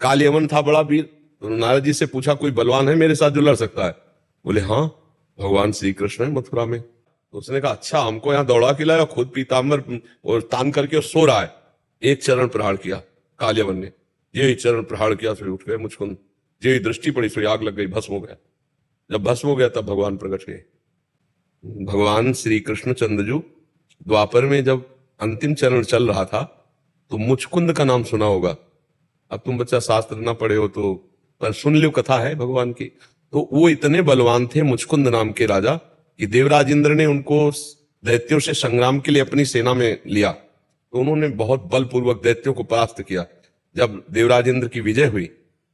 कालियवन था बड़ा वीर। तो नारद जी से पूछा कोई बलवान है मेरे साथ जो लड़ सकता है? बोले हाँ, भगवान श्री कृष्ण है मथुरा में। तो उसने कहा अच्छा, हमको यहाँ दौड़ा के लाया, खुद पीताम्बर और तान करके और सो रहा है। एक चरण प्रहार किया कालियवन ने, ये चरण प्रहार किया, फिर उठ गए मुचकुंद। ये दृष्टि पड़ी, फिर आग लग गई, भस्म हो गया। जब भस्म हो गया तब भगवान प्रकट हुए। भगवान श्री कृष्ण चंद्रजू द्वापर में जब अंतिम चरण चल रहा था तो मुचकुंद का नाम सुना होगा। अब तुम बच्चा शास्त्र ना पढ़े हो तो पर सुन लो, कथा है भगवान की। तो वो इतने बलवान थे मुचकुंद नाम के राजा कि देवराज इंद्र ने उनको दैत्यों से संग्राम के लिए अपनी सेना में लिया। तो उन्होंने बहुत बलपूर्वक दैत्यों को परास्त किया। जब देवराज इंद्र की विजय हुई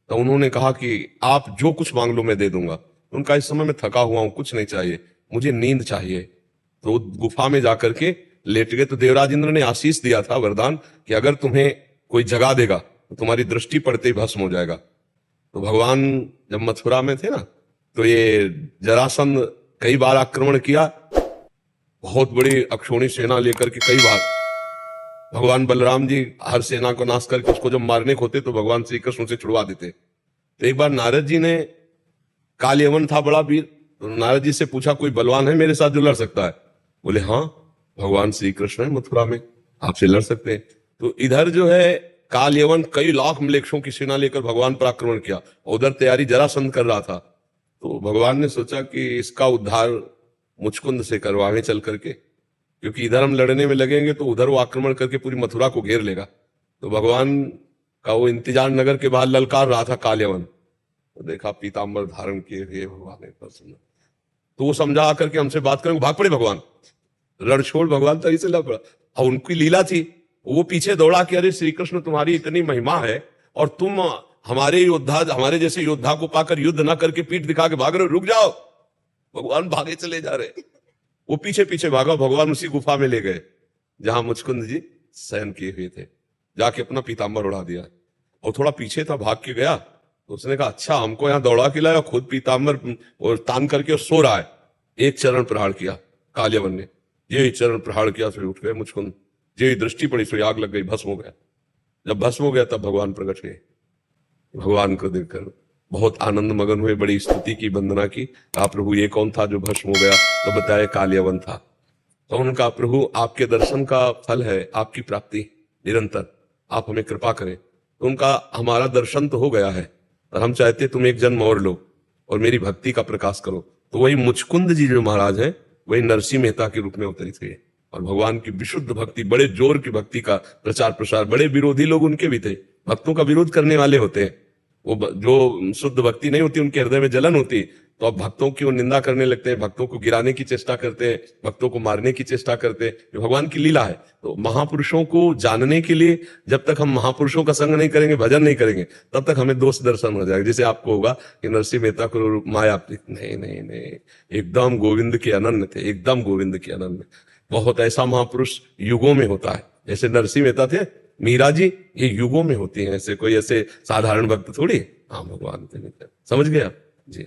तो उन्होंने कहा कि आप जो कुछ मांग लो मैं दे दूंगा। उनका इस समय में थका हुआ हूं, कुछ नहीं चाहिए, मुझे नींद चाहिए। तो गुफा में जाकर के लेट गए। तो देवराज इंद्र ने आशीष दिया था, वरदान, कि अगर तुम्हें कोई जगा देगा तो तुम्हारी दृष्टि पड़ते ही भस्म हो जाएगा। तो भगवान जब मथुरा में थे ना, तो ये जरासंध कई बार आक्रमण किया, बहुत बड़ी अक्षौणी सेना लेकर के कई बार। भगवान बलराम जी हर सेना को नाश करके उसको जब मारने को होते तो भगवान श्री कृष्ण से छुड़वा देते। तो एक बार नारद जी ने, कालियवन था बड़ा वीर, तो नारद जी से पूछा कोई बलवान है मेरे साथ जो लड़ सकता है? बोले हाँ, भगवान श्री कृष्ण है मथुरा में, आपसे लड़ सकते हैं। तो इधर जो है कालियवन कई लाख मलेच्छों की सेना लेकर भगवान पर आक्रमण किया, उधर तैयारी जरासंध कर रहा था। तो भगवान ने सोचा कि इसका उद्धार मुचकुंद से करवावे चल करके, क्योंकि इधर हम लड़ने में लगेंगे तो उधर वो आक्रमण करके पूरी मथुरा को घेर लेगा। तो भगवान का वो इंतजार नगर के बाहर ललकार रहा था कालियवन। तो देखा पीताम्बर धारण किए हुए भगवान ने प्रसन्न। तो वो समझा आकर के हमसे बात करेंगे, भाग पड़े भगवान, लड़ छोड़। भगवान तरी से लड़ पड़ा। और उनकी लीला थी, वो पीछे दौड़ा कि अरे श्री कृष्ण तुम्हारी इतनी महिमा है और तुम हमारे योद्धा, हमारे जैसे योद्धा को पाकर युद्ध ना करके पीठ दिखा के भाग रहे हो, रुक जाओ। भगवान भागे चले जा रहे। वो पीछे पीछे भागा, भगवान उसी गुफा में ले गए जहां मुचकुंद जी शयन किए हुए थे। जाके अपना पीताम्बर उड़ा दिया और थोड़ा पीछे था, भाग के गया। तो उसने कहा अच्छा, हमको यहाँ दौड़ा के लाया, खुद पीताम्बर और तान करके और सो रहा है। एक चरण प्रहार किया कालियवन ने, ये चरण प्रहार किया, फिर उठ गए मुचकुंद। ये दृष्टि पड़ी, फिर आग लग गई, भस्म हो गया। जब भस्म हो गया तब भगवान प्रकट हुए। भगवान को देखकर बहुत आनंद मगन हुए, बड़ी स्तुति की, वंदना की। कहा प्रभु ये कौन था जो भस्म हो गया? तो बताया कालियवन था। तो उनका प्रभु आपके दर्शन का फल है आपकी प्राप्ति निरंतर, आप हमें कृपा करें। तो उनका हमारा दर्शन तो हो गया है और हम चाहते तुम एक जन्म और लो और मेरी भक्ति का प्रकाश करो। तो वही मुचकुंद जी जो महाराज हैं वही नरसिंह मेहता के रूप में अवतरित हुए और भगवान की विशुद्ध भक्ति, बड़े जोर की भक्ति का प्रचार प्रसार। बड़े विरोधी लोग उनके भी थे, भक्तों का विरोध करने वाले होते हैं। वो जो शुद्ध भक्ति नहीं होती, उनके हृदय में जलन होती, तो अब भक्तों की वो निंदा करने लगते हैं, भक्तों को गिराने की चेष्टा करते हैं, भक्तों को मारने की चेष्टा करते हैं। ये भगवान की लीला है। तो महापुरुषों को जानने के लिए जब तक हम महापुरुषों का संग नहीं करेंगे, भजन नहीं करेंगे, तब तक हमें दोष दर्शन हो जाएगा। जैसे आपको होगा कि नरसिंह मेहता को माया, नहीं नहीं नहीं, एकदम गोविंद के अनन्य थे, एकदम गोविंद के अनन्य। बहुत ऐसा महापुरुष युगों में होता है, जैसे नरसिंह मेहता थे, मीरा जी, ये युगों में होती हैं। ऐसे कोई ऐसे साधारण भक्त थोड़ी। हाँ, भगवान समझ गया जी।